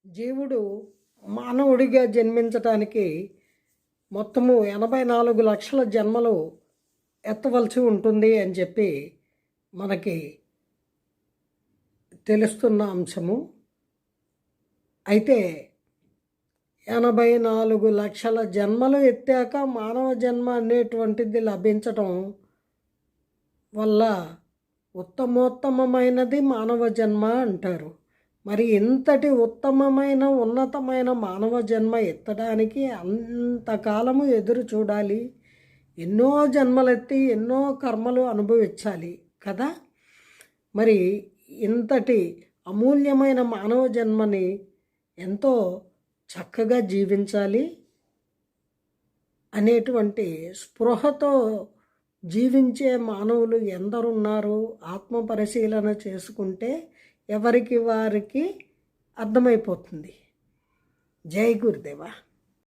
జీవుడు మానవుడిగా జన్మించటానికి మొత్తము 84 లక్షల జన్మలు ఎత్తవలసి ఉంటుంది అని చెప్పి మనకి తెలుస్తున్న అంశము. అయితే 84 లక్షల జన్మలు ఎత్తాక మానవ జన్మ అనేటువంటిది లభించటం వల్ల ఉత్తమోత్తమమైనది మానవ జన్మ అంటారు. మరి ఇంతటి ఉత్తమమైన ఉన్నతమైన మానవ జన్మ ఎత్తడానికి అంతకాలము ఎదురు చూడాలి, ఎన్నో జన్మలెత్తి ఎన్నో కర్మలు అనుభవించాలి కదా. మరి ఇంతటి అమూల్యమైన మానవ జన్మని ఎంతో చక్కగా జీవించాలి అనేటువంటి స్పృహతో జీవించే మానవులు ఎందరున్నారు ఆత్మ పరిశీలన చేసుకుంటే ఎవరికి వారికి అర్థమైపోతుంది. జై గురుదేవా.